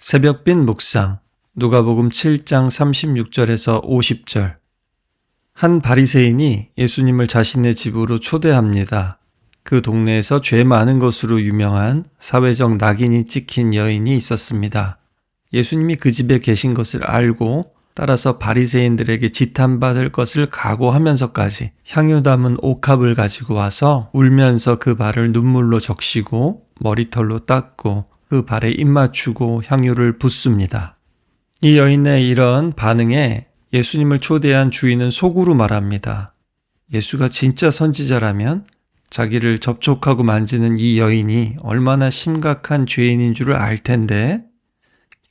새벽빛 묵상 누가복음 7장 36절에서 50절. 한 바리새인이 예수님을 자신의 집으로 초대합니다. 그 동네에서 죄 많은 것으로 유명한 사회적 낙인이 찍힌 여인이 있었습니다. 예수님이 그 집에 계신 것을 알고 따라서 바리새인들에게 지탄받을 것을 각오하면서까지 향유 담은 옥합을 가지고 와서 울면서 그 발을 눈물로 적시고 머리털로 닦고 그 발에 입 맞추고 향유를 붓습니다. 이 여인의 이런 반응에 예수님을 초대한 주인은 속으로 말합니다. 예수가 진짜 선지자라면 자기를 접촉하고 만지는 이 여인이 얼마나 심각한 죄인인 줄을 알 텐데,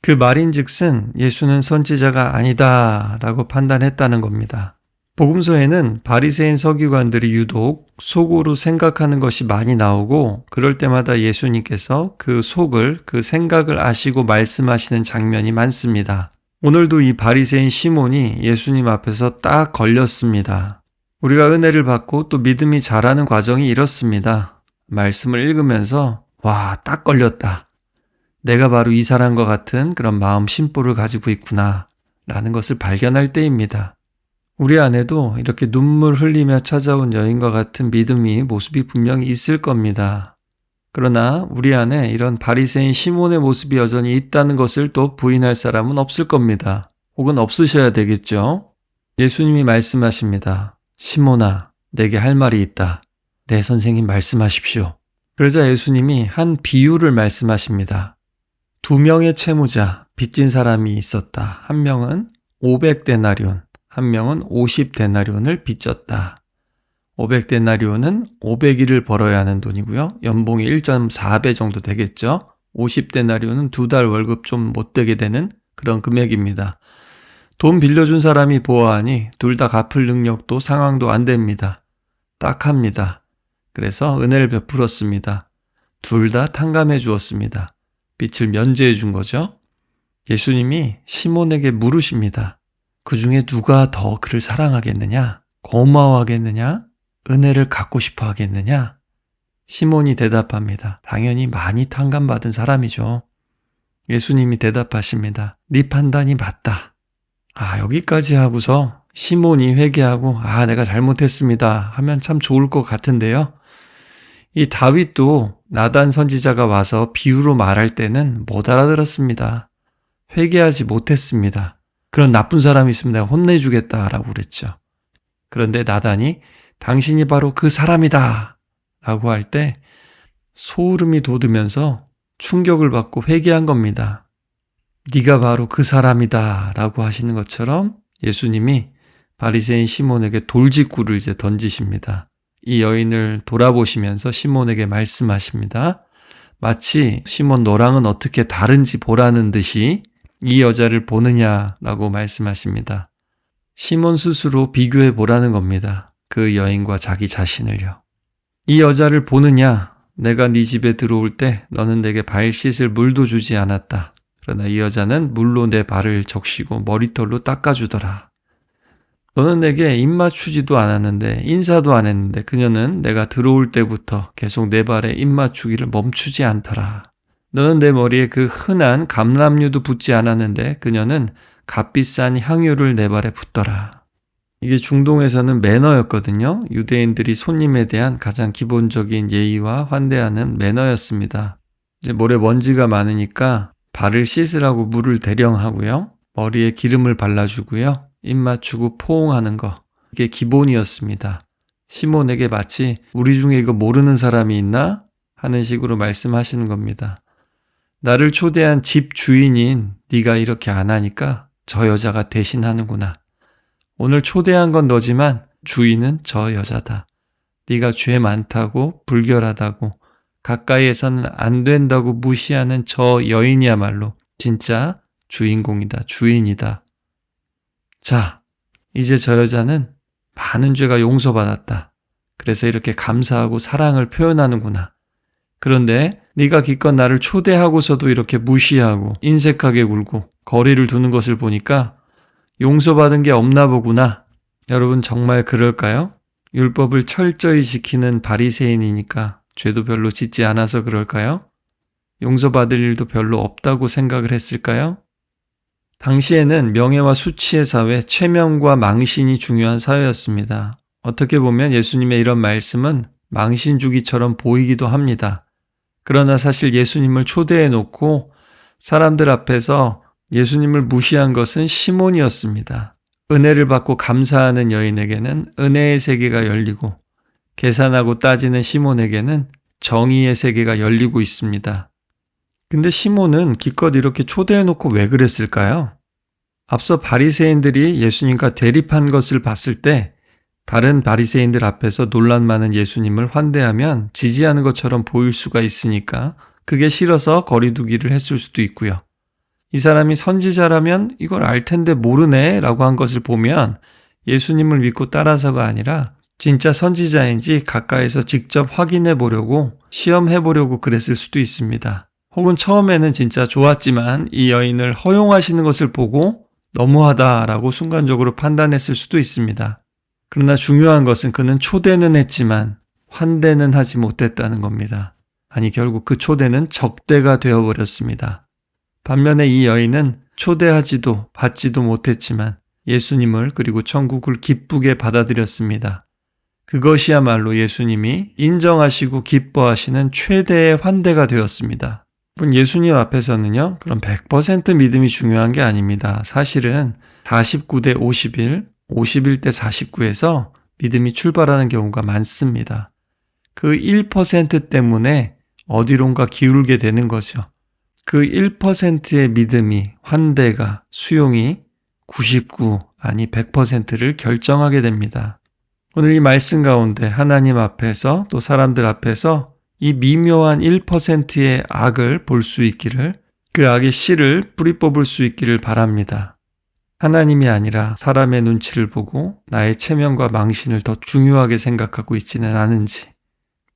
그 말인즉슨 예수는 선지자가 아니다 라고 판단했다는 겁니다. 복음서에는 바리새인 서기관들이 유독 속으로 생각하는 것이 많이 나오고, 그럴 때마다 예수님께서 그 속을, 그 생각을 아시고 말씀하시는 장면이 많습니다. 오늘도 이 바리새인 시몬이 예수님 앞에서 딱 걸렸습니다. 우리가 은혜를 받고 또 믿음이 자라는 과정이 이렇습니다. 말씀을 읽으면서 와, 딱 걸렸다. 내가 바로 이 사람과 같은 그런 마음 심보를 가지고 있구나 라는 것을 발견할 때입니다. 우리 안에도 이렇게 눈물 흘리며 찾아온 여인과 같은 믿음이 모습이 분명히 있을 겁니다. 그러나 우리 안에 이런 바리새인 시몬의 모습이 여전히 있다는 것을 또 부인할 사람은 없을 겁니다. 혹은 없으셔야 되겠죠. 예수님이 말씀하십니다. 시몬아, 내게 할 말이 있다. 네, 선생님 말씀하십시오. 그러자 예수님이 한 비유를 말씀하십니다. 2명의 채무자, 빚진 사람이 있었다. 한 명은 500데나리온, 한 명은 50데나리온을 빚졌다. 500데나리온은 500일을 벌어야 하는 돈이고요. 연봉이 1.4배 정도 되겠죠. 50데나리온은 2달 월급 좀 못되게 되는 그런 금액입니다. 돈 빌려준 사람이 보아하니 둘 다 갚을 능력도 상황도 안 됩니다. 딱합니다. 그래서 은혜를 베풀었습니다. 둘 다 탕감해 주었습니다. 빚을 면제해 준 거죠. 예수님이 시몬에게 물으십니다. 그 중에 누가 더 그를 사랑하겠느냐? 고마워하겠느냐? 은혜를 갖고 싶어 하겠느냐? 시몬이 대답합니다. 당연히 많이 탕감받은 사람이죠. 예수님이 대답하십니다. 네 판단이 맞다. 여기까지 하고서 시몬이 회개하고 내가 잘못했습니다 하면 참 좋을 것 같은데요. 이 다윗도 나단 선지자가 와서 비유로 말할 때는 못 알아들었습니다. 회개하지 못했습니다. 그런 나쁜 사람이 있으면 내가 혼내주겠다라고 그랬죠. 그런데 나단이 당신이 바로 그 사람이다 라고 할 때 소름이 돋으면서 충격을 받고 회개한 겁니다. 네가 바로 그 사람이다 라고 하시는 것처럼 예수님이 바리새인 시몬에게 돌직구를 이제 던지십니다. 이 여인을 돌아보시면서 시몬에게 말씀하십니다. 마치 시몬 너랑은 어떻게 다른지 보라는 듯이 이 여자를 보느냐라고 말씀하십니다. 시몬 스스로 비교해 보라는 겁니다. 그 여인과 자기 자신을요. 이 여자를 보느냐? 내가 네 집에 들어올 때 너는 내게 발 씻을 물도 주지 않았다. 그러나 이 여자는 물로 내 발을 적시고 머리털로 닦아주더라. 너는 내게 입 맞추지도 않았는데 인사도 안 했는데 그녀는 내가 들어올 때부터 계속 내 발에 입 맞추기를 멈추지 않더라. 너는 내 머리에 그 흔한 감람류도 붓지 않았는데 그녀는 값비싼 향유를 내 발에 붓더라. 이게 중동에서는 매너였거든요. 유대인들이 손님에 대한 가장 기본적인 예의와 환대하는 매너였습니다. 이제 모래 먼지가 많으니까 발을 씻으라고 물을 대령하고요. 머리에 기름을 발라주고요. 입 맞추고 포옹하는 거. 이게 기본이었습니다. 시몬에게 마치 우리 중에 이거 모르는 사람이 있나? 하는 식으로 말씀하시는 겁니다. 나를 초대한 집 주인인 네가 이렇게 안 하니까 저 여자가 대신하는구나. 오늘 초대한 건 너지만 주인은 저 여자다. 네가 죄 많다고 불결하다고 가까이에서는 안 된다고 무시하는 저 여인이야말로 진짜 주인공이다. 주인이다. 자, 이제 저 여자는 많은 죄가 용서받았다. 그래서 이렇게 감사하고 사랑을 표현하는구나. 그런데 네가 기껏 나를 초대하고서도 이렇게 무시하고 인색하게 굴고 거리를 두는 것을 보니까 용서받은 게 없나 보구나. 여러분 정말 그럴까요? 율법을 철저히 지키는 바리새인이니까 죄도 별로 짓지 않아서 그럴까요? 용서받을 일도 별로 없다고 생각을 했을까요? 당시에는 명예와 수치의 사회, 체면과 망신이 중요한 사회였습니다. 어떻게 보면 예수님의 이런 말씀은 망신주기처럼 보이기도 합니다. 그러나 사실 예수님을 초대해 놓고 사람들 앞에서 예수님을 무시한 것은 시몬이었습니다. 은혜를 받고 감사하는 여인에게는 은혜의 세계가 열리고 계산하고 따지는 시몬에게는 정의의 세계가 열리고 있습니다. 근데 시몬은 기껏 이렇게 초대해 놓고 왜 그랬을까요? 앞서 바리새인들이 예수님과 대립한 것을 봤을 때 다른 바리새인들 앞에서 논란 많은 예수님을 환대하면 지지하는 것처럼 보일 수가 있으니까 그게 싫어서 거리두기를 했을 수도 있고요. 이 사람이 선지자라면 이걸 알 텐데 모르네 라고 한 것을 보면 예수님을 믿고 따라서가 아니라 진짜 선지자인지 가까이서 직접 확인해 보려고 시험해 보려고 그랬을 수도 있습니다. 혹은 처음에는 진짜 좋았지만 이 여인을 허용하시는 것을 보고 너무하다라고 순간적으로 판단했을 수도 있습니다. 그러나 중요한 것은 그는 초대는 했지만 환대는 하지 못했다는 겁니다. 아니 결국 그 초대는 적대가 되어버렸습니다. 반면에 이 여인은 초대하지도 받지도 못했지만 예수님을 그리고 천국을 기쁘게 받아들였습니다. 그것이야말로 예수님이 인정하시고 기뻐하시는 최대의 환대가 되었습니다. 예수님 앞에서는요, 그럼 100% 믿음이 중요한 게 아닙니다. 사실은 49대 51, 51대 49에서 믿음이 출발하는 경우가 많습니다. 그 1% 때문에 어디론가 기울게 되는 거죠. 그 1%의 믿음이, 환대가, 수용이 99, 아니 100%를 결정하게 됩니다. 오늘 이 말씀 가운데 하나님 앞에서 또 사람들 앞에서 이 미묘한 1%의 악을 볼 수 있기를, 그 악의 씨를 뿌리 뽑을 수 있기를 바랍니다. 하나님이 아니라 사람의 눈치를 보고 나의 체면과 망신을 더 중요하게 생각하고 있지는 않은지,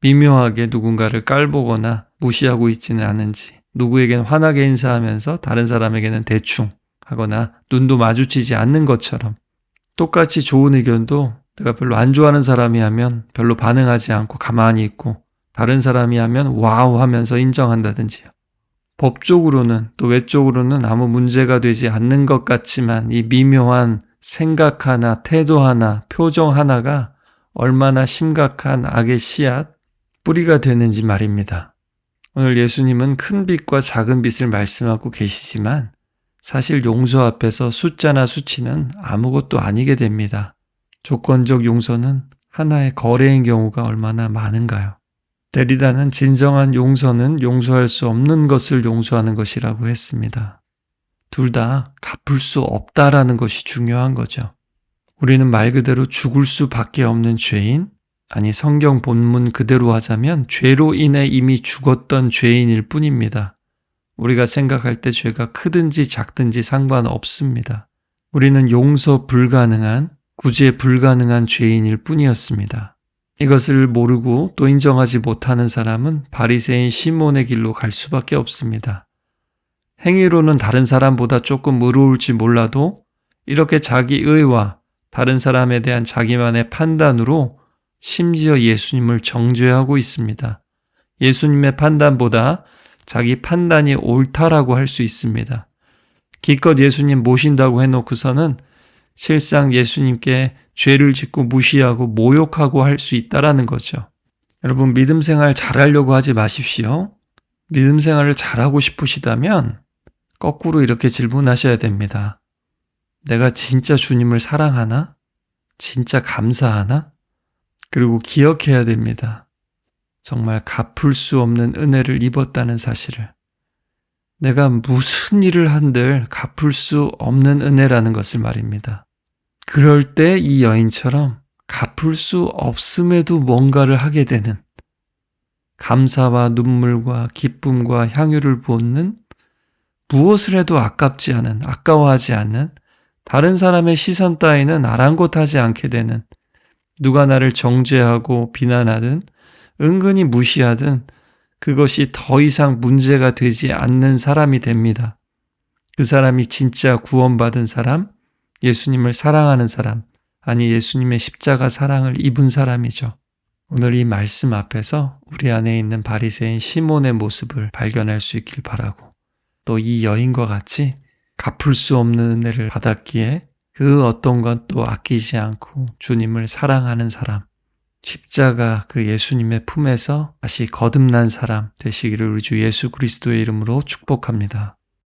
미묘하게 누군가를 깔보거나 무시하고 있지는 않은지, 누구에겐 환하게 인사하면서 다른 사람에게는 대충 하거나 눈도 마주치지 않는 것처럼, 똑같이 좋은 의견도 내가 별로 안 좋아하는 사람이 하면 별로 반응하지 않고 가만히 있고 다른 사람이 하면 와우 하면서 인정한다든지요. 법적으로는 또 외적으로는 아무 문제가 되지 않는 것 같지만 이 미묘한 생각 하나, 태도 하나, 표정 하나가 얼마나 심각한 악의 씨앗, 뿌리가 되는지 말입니다. 오늘 예수님은 큰 빛과 작은 빛을 말씀하고 계시지만 사실 용서 앞에서 숫자나 수치는 아무것도 아니게 됩니다. 조건적 용서는 하나의 거래인 경우가 얼마나 많은가요? 데리다는 진정한 용서는 용서할 수 없는 것을 용서하는 것이라고 했습니다. 둘 다 갚을 수 없다라는 것이 중요한 거죠. 우리는 말 그대로 죽을 수밖에 없는 죄인, 아니 성경 본문 그대로 하자면 죄로 인해 이미 죽었던 죄인일 뿐입니다. 우리가 생각할 때 죄가 크든지 작든지 상관없습니다. 우리는 용서 불가능한, 구제 불가능한 죄인일 뿐이었습니다. 이것을 모르고 또 인정하지 못하는 사람은 바리새인 시몬의 길로 갈 수밖에 없습니다. 행위로는 다른 사람보다 조금 의로울지 몰라도 이렇게 자기 의와 다른 사람에 대한 자기만의 판단으로 심지어 예수님을 정죄하고 있습니다. 예수님의 판단보다 자기 판단이 옳다라고 할 수 있습니다. 기껏 예수님 모신다고 해놓고서는 실상 예수님께 죄를 짓고 무시하고 모욕하고 할 수 있다라는 거죠. 여러분, 믿음 생활 잘하려고 하지 마십시오. 믿음 생활을 잘하고 싶으시다면 거꾸로 이렇게 질문하셔야 됩니다. 내가 진짜 주님을 사랑하나? 진짜 감사하나? 그리고 기억해야 됩니다. 정말 갚을 수 없는 은혜를 입었다는 사실을. 내가 무슨 일을 한들 갚을 수 없는 은혜라는 것을 말입니다. 그럴 때 이 여인처럼 갚을 수 없음에도 뭔가를 하게 되는, 감사와 눈물과 기쁨과 향유를 부었는, 무엇을 해도 아깝지 않은, 아까워하지 않는, 다른 사람의 시선 따위는 아랑곳하지 않게 되는, 누가 나를 정죄하고 비난하든 은근히 무시하든 그것이 더 이상 문제가 되지 않는 사람이 됩니다. 그 사람이 진짜 구원받은 사람, 예수님을 사랑하는 사람, 아니 예수님의 십자가 사랑을 입은 사람이죠. 오늘 이 말씀 앞에서 우리 안에 있는 바리새인 시몬의 모습을 발견할 수 있길 바라고, 또 이 여인과 같이 갚을 수 없는 은혜를 받았기에 그 어떤 것도 아끼지 않고 주님을 사랑하는 사람, 십자가 그 예수님의 품에서 다시 거듭난 사람 되시기를 우리 주 예수 그리스도의 이름으로 축복합니다.